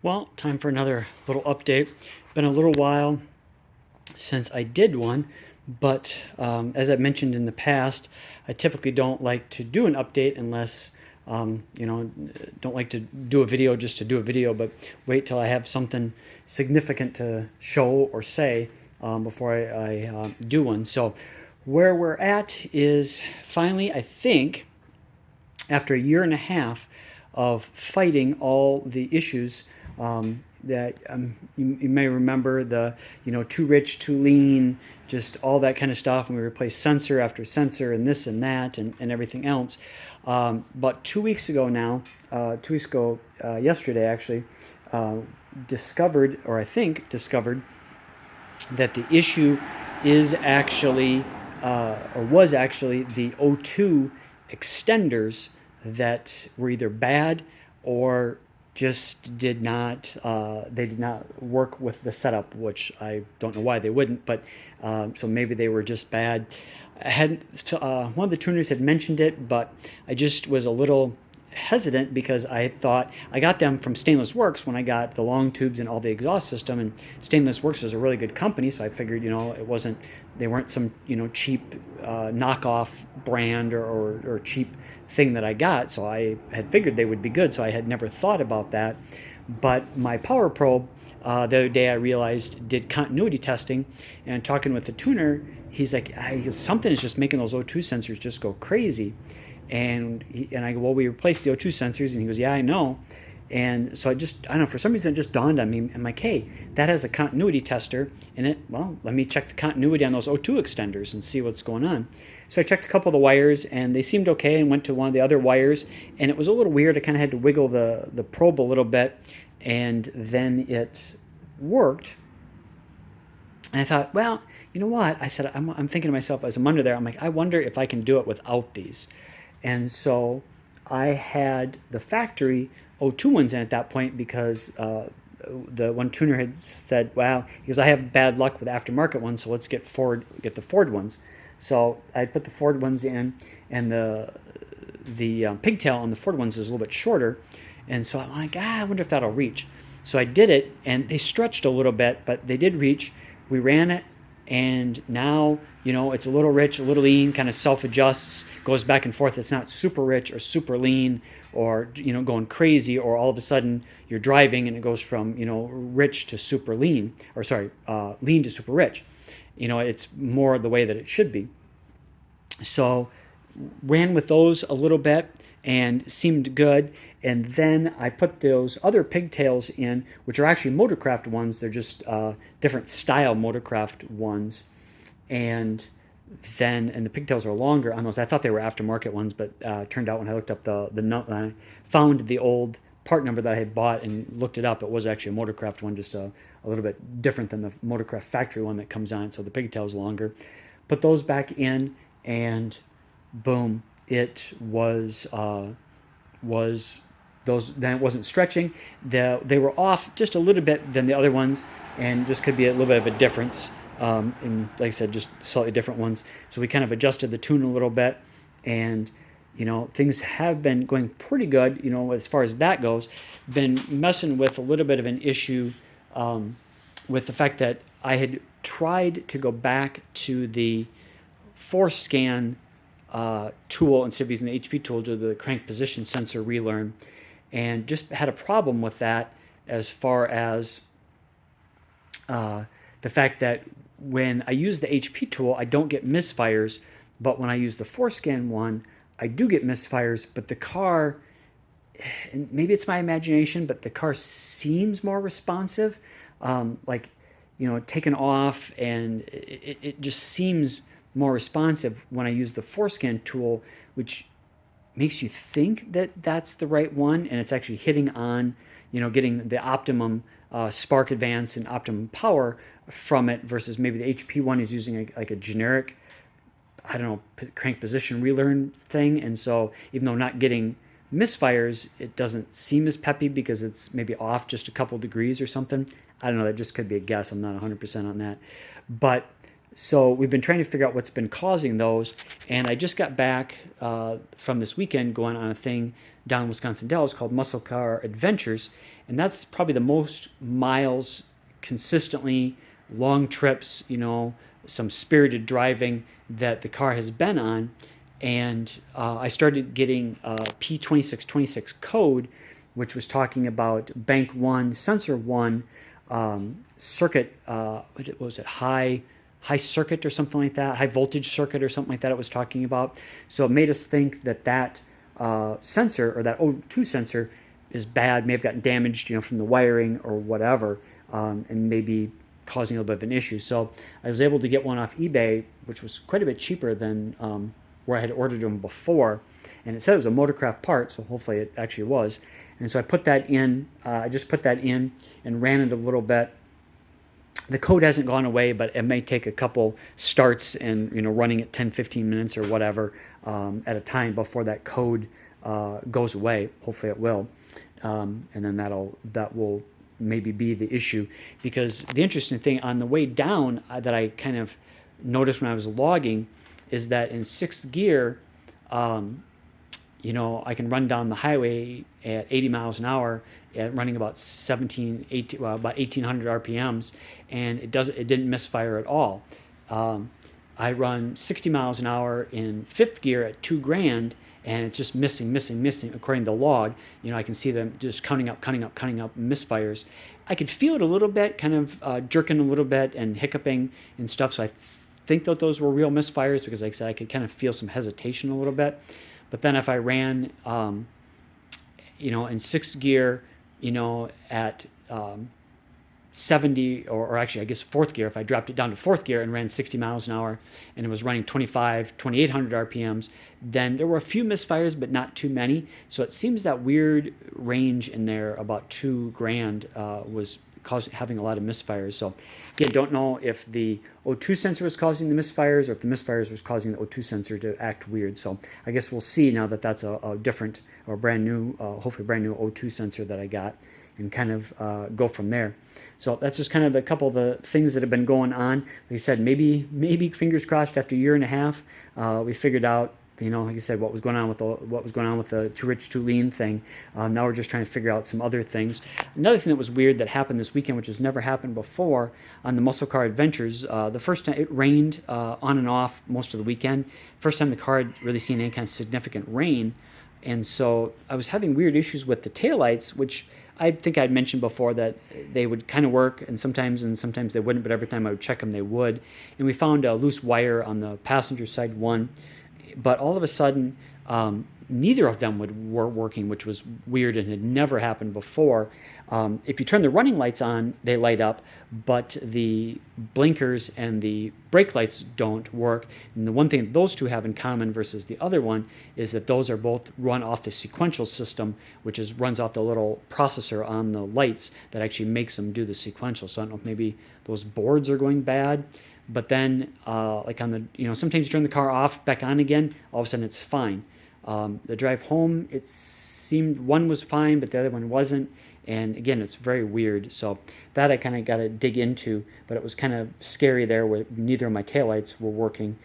Well, time for another little update. Been a little while since I did one, but as I've mentioned in the past, I typically don't like to do an update unless, don't like to do a video just to do a video, but wait till I have something significant to show or say before I do one. So, where we're at is finally, I think, after a year and a half of fighting all the issues that you may remember the too rich, too lean, just all that kind of stuff, and we replaced sensor after sensor and this and that and everything else. But 2 weeks ago now, 2 weeks ago yesterday actually, uh, discovered, or I think discovered, that the issue is actually, or was actually, the O2 extenders that were either bad or just did not, they did not work with the setup, which I don't know why they wouldn't, but so maybe they were just bad. I had one of the tuners had mentioned it, but I just was a little hesitant because I thought I got them from Stainless Works when I got the long tubes and all the exhaust system, and Stainless Works was a really good company, so I figured it wasn't, they weren't some cheap knockoff brand or cheap thing that I got, so I had figured they would be good, so I had never thought about that. But my power probe, the other day I realized, did continuity testing, and talking with the tuner, he's like, something is just making those O2 sensors just go crazy. And I go, well, we replaced the O2 sensors, and he goes, yeah, I know. And so I don't know, for some reason it just dawned on me. I'm like, hey, that has a continuity tester in it. Well, let me check the continuity on those O2 extenders and see what's going on. So I checked a couple of the wires, and they seemed okay, and went to one of the other wires, and it was a little weird. I kind of had to wiggle the probe a little bit, and then it worked. And I thought, well, you know what? I said, I'm thinking to myself as I'm under there, I'm like, I wonder if I can do it without these. And so I had the factory O2 ones in at that point because the one tuner had said, "Wow," he goes, "I have bad luck with aftermarket ones, so let's get the Ford ones." So I put the Ford ones in, and the pigtail on the Ford ones is a little bit shorter, and so I'm like, I wonder if that'll reach. So I did it, and they stretched a little bit, but they did reach. We ran it, and now it's a little rich, a little lean, kind of self-adjusts, goes back and forth. It's not super rich or super lean, or going crazy, or all of a sudden you're driving and it goes from rich to super lean, or sorry, lean to super rich. It's more the way that it should be. So ran with those a little bit and seemed good. And then I put those other pigtails in, which are actually Motorcraft ones. They're just different style Motorcraft ones. And the pigtails are longer on those. I thought they were aftermarket ones, but turned out when I looked up I found the old part number that I had bought and looked it up. It was actually a Motorcraft one, just a little bit different than the Motorcraft factory one that comes on. So the pigtail's longer. Put those back in, and boom, it was those. Then it wasn't stretching. They were off just a little bit than the other ones, and just could be a little bit of a difference. And like I said, just slightly different ones. So we kind of adjusted the tune a little bit, and things have been going pretty good. As far as that goes, been messing with a little bit of an issue with the fact that I had tried to go back to the force scan tool instead of using the HP tool to the crank position sensor relearn, and just had a problem with that as far as the fact that when I use the HP tool, I don't get misfires, but when I use the force scan one, I do get misfires, but the car, and maybe it's my imagination, but the car seems more responsive, like taken off, and it just seems more responsive when I use the force scan tool, which makes you think that that's the right one, and it's actually hitting on, getting the optimum spark advance and optimum power from it, versus maybe the HP one is using like a generic, I don't know, crank position relearn thing. And so even though not getting misfires, it doesn't seem as peppy because it's maybe off just a couple degrees or something. I don't know. That just could be a guess. I'm not 100% on that. But So we've been trying to figure out what's been causing those. And I just got back from this weekend going on a thing down in Wisconsin Dells called Muscle Car Adventures. And that's probably the most miles consistently, long trips, some spirited driving that the car has been on. And I started getting P2626 code, which was talking about bank 1, sensor 1, circuit, what was it, high circuit or something like that, high voltage circuit or something like that it was talking about. So it made us think that sensor, or that O2 sensor, is bad, may have gotten damaged, from the wiring or whatever, and maybe causing a little bit of an issue. So I was able to get one off eBay, which was quite a bit cheaper than where I had ordered them before. And it said it was a Motorcraft part, so hopefully it actually was. And so I put that in, I just put that in and ran it a little bit. The code hasn't gone away, but it may take a couple starts and running at 10-15 minutes or whatever at a time before that code goes away. Hopefully it will, and then that will maybe be the issue. Because the interesting thing on the way down that I kind of noticed when I was logging is that in sixth gear, I can run down the highway at 80 miles an hour, running about 1800 RPMs, and it didn't misfire at all. I run 60 miles an hour in fifth gear at 2 grand, and it's just missing according to the log. I can see them just counting up misfires. I could feel it a little bit, kind of jerking a little bit and hiccuping and stuff. So I think that those were real misfires, because like I said, I could kind of feel some hesitation a little bit. But then if I ran, in sixth gear, at 70, or actually I guess fourth gear, if I dropped it down to fourth gear and ran 60 miles an hour and it was running 2,800 RPMs, then there were a few misfires, but not too many. So it seems that weird range in there, about 2 grand, was having a lot of misfires. So again, don't know if the O2 sensor was causing the misfires or if the misfires was causing the O2 sensor to act weird. So I guess we'll see now that that's a different, or brand new, hopefully brand new O2 sensor that I got, and kind of go from there. So that's just kind of a couple of the things that have been going on. Like I said, maybe fingers crossed, after a year and a half, we figured out, like I said, what was going on with the too rich, too lean thing. Now we're just trying to figure out some other things. Another thing that was weird that happened this weekend, which has never happened before on the Muscle Car Adventures, the first time it rained on and off most of the weekend. First time the car had really seen any kind of significant rain. And so I was having weird issues with the taillights, which I think I'd mentioned before that they would kind of work, and sometimes they wouldn't, but every time I would check them, they would. And we found a loose wire on the passenger side one, but all of a sudden, neither of them were working, which was weird and had never happened before. If you turn the running lights on, they light up, but the blinkers and the brake lights don't work. And the one thing that those two have in common versus the other one is that those are both run off the sequential system, which runs off the little processor on the lights that actually makes them do the sequential. So I don't know if maybe those boards are going bad. But then, like on the, sometimes you turn the car off, back on again, all of a sudden it's fine. The drive home, it seemed one was fine, but the other one wasn't. And again, it's very weird. So that I kind of got to dig into, but it was kind of scary there where neither of my taillights were working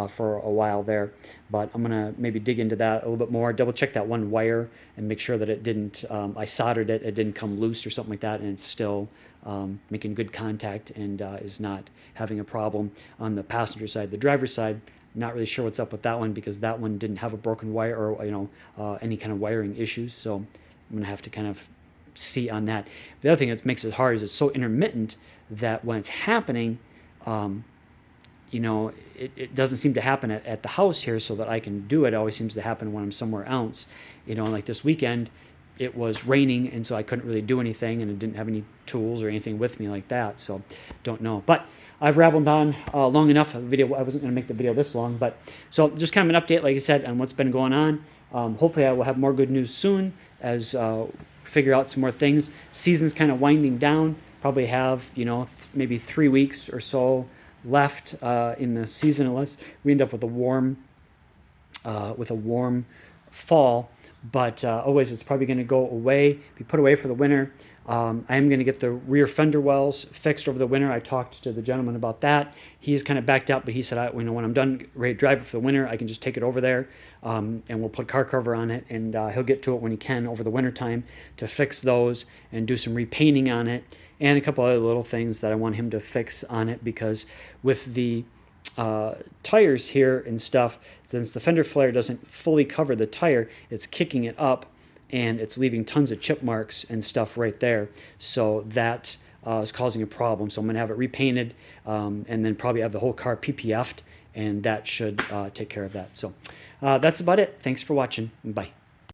for a while there. But I'm going to maybe dig into that a little bit more, double check that one wire and make sure that it didn't, I soldered it, it didn't come loose or something like that, and it's still making good contact and is not having a problem on the passenger side. The driver's side, not really sure what's up with that one, because that one didn't have a broken wire or any kind of wiring issues. So I'm going to have to kind of see on that. The other thing that makes it hard is it's so intermittent that when it's happening, it doesn't seem to happen at the house here so that I can do it. It always seems to happen when I'm somewhere else. Like this weekend, it was raining, and so I couldn't really do anything, and I didn't have any tools or anything with me like that, so don't know. But I've rabbled on long enough. I wasn't going to make the video this long, but so just kind of an update, like I said, on what's been going on. Hopefully I will have more good news soon as figure out some more things. Season's kind of winding down. Probably have, maybe 3 weeks or so left in the season, unless we end up with a warm fall. But always, it's probably going to go away, be put away for the winter. I am going to get the rear fender wells fixed over the winter. I talked to the gentleman about that. He's kind of backed out, but he said, when I'm done ready to drive it for the winter, I can just take it over there, and we'll put car cover on it, and he'll get to it when he can over the winter time to fix those and do some repainting on it, and a couple other little things that I want him to fix on it, because with the tires here and stuff, since the fender flare doesn't fully cover the tire, it's kicking it up and it's leaving tons of chip marks and stuff right there. So that is causing a problem. So I'm going to have it repainted, and then probably have the whole car PPF'd, and that should take care of that. So that's about it. Thanks for watching. Bye.